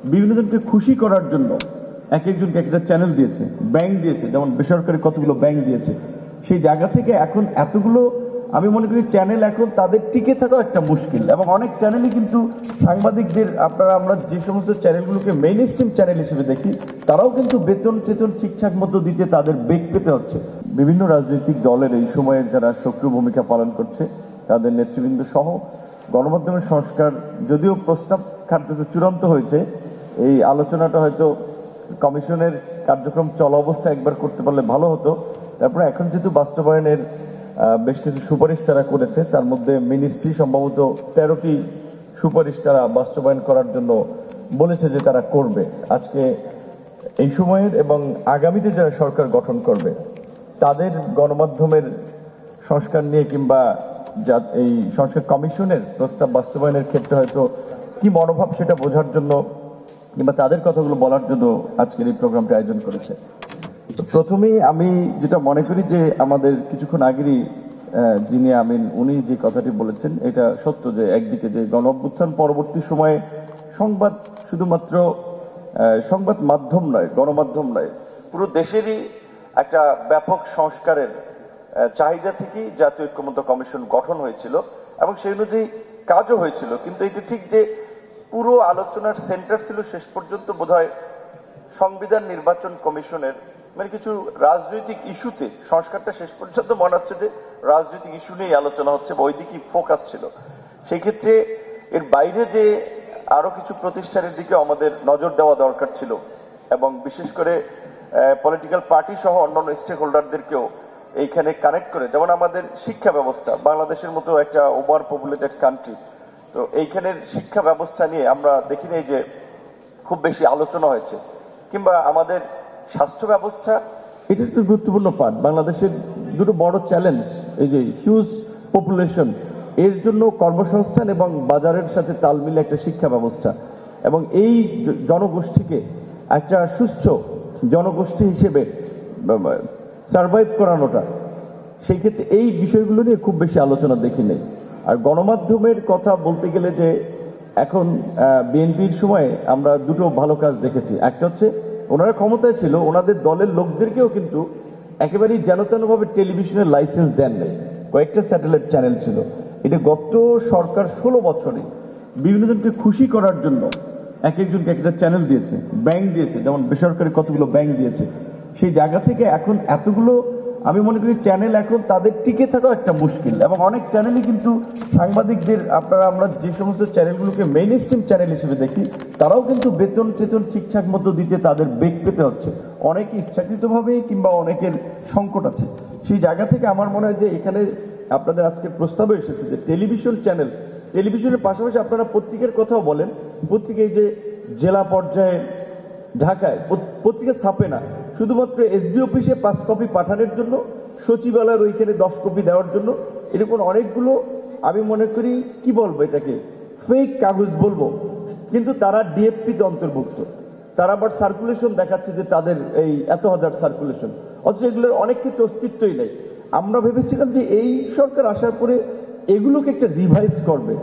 বিভিন্ন জনকে খুশি করার জন্য এক একজনকে একটা চ্যানেল দিয়েছে, ব্যাংক দিয়েছে, যেমন বেসরকারি কতগুলো ব্যাংক দিয়েছে। সেই জায়গা থেকে এখন এতগুলো আমি মনে করি চ্যানেল এখন তাদের টিকে থাকাও একটা মুশকিল, এবং অনেক চ্যানেলই কিন্তু সাংবাদিকদের আমরা যে সমস্ত চ্যানেলগুলোকে মেইন স্ট্রিম চ্যানেল হিসেবে দেখি, তারাও কিন্তু বেতন ঠিকঠাক মতো দিতে তাদের বেগ পেতে হচ্ছে। বিভিন্ন রাজনৈতিক দলের এই সময়ের যারা সক্রিয় ভূমিকা পালন করছে তাদের নেতৃবৃন্দ সহ গণমাধ্যমের সংস্কার যদিও প্রস্তাব কার্যত চূড়ান্ত হয়েছে, এই আলোচনাটা হয়তো কমিশনের কার্যক্রম চলা অবস্থা একবার করতে পারলে ভালো হতো। তারপরে এখন যেহেতু বাস্তবায়নের বেশ কিছু সুপারিশ তারা করেছে, তার মধ্যে মিনিস্ট্রি সম্ভবত 13টি সুপারিশ তারা বাস্তবায়ন করার জন্য বলেছে যে তারা করবে। আজকে এই সময়ের এবং আগামীতে যারা সরকার গঠন করবে তাদের গণমাধ্যমের সংস্কার নিয়ে কিংবা এই সংস্কার কমিশনের প্রস্তাব বাস্তবায়নের ক্ষেত্রে হয়তো কি মনোভাব সেটা বোঝার জন্য কিংবা তাদের কথাগুলো বলার জন্য আজকের এই প্রোগ্রামটা আয়োজন করেছে। তো প্রথমেই আমি যেটা মনে করি যে আমাদের কিছুক্ষণ আগেরই যিনি আমিন উনি যে কথাটি বলেছেন এটা সত্য, যে একদিকে যে গণ অভ্যুত্থান পরবর্তী সময়ে সংবাদ শুধুমাত্র সংবাদ মাধ্যম নয়, গণমাধ্যম নয়, পুরো দেশেরই একটা ব্যাপক সংস্কারের চাহিদা থেকেই জাতীয় ঐক্যমত্য কমিশন গঠন হয়েছিল এবং সেই অনুযায়ী কাজও হয়েছিল। কিন্তু এটা ঠিক যে পুরো আলোচনার সেন্টার ছিল শেষ পর্যন্ত বোধহয় সংবিধান নির্বাচন কমিশনের মানে কিছু রাজনৈতিক ইস্যুতে সংস্কারটা শেষ পর্যন্ত মনে হচ্ছে যে রাজনৈতিক ইস্যু নিয়ে আলোচনা হচ্ছে বা ওইদিকেই ফোকাস ছিল। সেই ক্ষেত্রে এর বাইরে যে আরো কিছু প্রতিষ্ঠানের দিকে আমাদের নজর দেওয়া দরকার ছিল এবং বিশেষ করে পলিটিক্যাল পার্টি সহ অন্যান্য স্টেক হোল্ডারদেরকেও এইখানে কানেক্ট করে, যেমন আমাদের শিক্ষা ব্যবস্থা, বাংলাদেশের মতো একটা ওভার পপুলেটেড কান্ট্রি, তো এইখানের শিক্ষা ব্যবস্থা নিয়ে আমরা দেখি নাই যে খুব বেশি আলোচনা হয়েছে, কিংবা আমাদের স্বাস্থ্য ব্যবস্থা, এটা একটু গুরুত্বপূর্ণ পার্ট। বাংলাদেশের দুটো বড় চ্যালেঞ্জ, এই যে হিউজ পপুলেশন, এর জন্য কর্মসংস্থান এবং বাজারের সাথে তাল মিলে একটা শিক্ষা ব্যবস্থা এবং এই জনগোষ্ঠীকে একটা সুস্থ জনগোষ্ঠী হিসেবে সার্ভাইভ করানোটা, সেই ক্ষেত্রে এই বিষয়গুলো নিয়ে খুব বেশি আলোচনা দেখি নেই। আর গণমাধ্যমের কথা বলতে গেলে যে এখন বিএনপির সময়ে আমরা দুটো ভালো কাজ দেখেছি। একটা হচ্ছে ওনারা ক্ষমতায় ছিল, ওনাদের দলের লোকদেরকেও কিন্তু একেবারেই যেন তেনভাবে টেলিভিশনের লাইসেন্স দেন নাই, কয়েকটা স্যাটেলাইট চ্যানেল ছিল। এটা গত সরকার 16 বছরে বিভিন্ন জনকে খুশি করার জন্য এক একজনকে একটা চ্যানেল দিয়েছে, ব্যাংক দিয়েছে, যেমন বেসরকারি কতগুলো ব্যাংক দিয়েছে। সেই জায়গা থেকে এখন এতগুলো আমি মনে করি চ্যানেল এখন তাদের টিকে থাকাও একটা মুশকিল, এবং অনেক চ্যানেলই কিন্তু সাংবাদিকদের আমরা যে সমস্ত চ্যানেলগুলোকে মেইন স্ট্রিম চ্যানেল হিসেবে দেখি, তারাও কিন্তু বেতন ঠিকঠাক মতো দিতে তাদের বেগ পেতে হচ্ছে, অনেকে ইচ্ছাকৃতভাবে কিংবা অনেকের সংকট আছে। সেই জায়গা থেকে আমার মনে হয় যে এখানে আপনাদের আজকে প্রস্তাবে এসেছে যে টেলিভিশন চ্যানেল, টেলিভিশনের পাশাপাশি আপনারা পত্রিকার কথাও বলেন, পত্রিকায় যে জেলা পর্যায়ে ঢাকায় পত্রিকা ছাপে না, শুধুমাত্র এসবি অফিসে 5 কপি পাঠানোর জন্য, সচিবালয়ের ওইখানে 10 কপি দেওয়ার জন্য, এরকম অনেকগুলো আমি মনে করি কি বলবো এটাকে ফেক কাগজ বলবো, কিন্তু তারা ডিএফপিতে অন্তর্ভুক্ত, তারা আবার সার্কুলেশন দেখাচ্ছে যে তাদের এই এত হাজার সার্কুলেশন, অথচ এগুলোর অনেক ক্ষেত্রে অস্তিত্বই নেই। আমরা ভেবেছিলাম যে এই সরকার আসার পরে এগুলোকে একটা রিভাইজ করবে,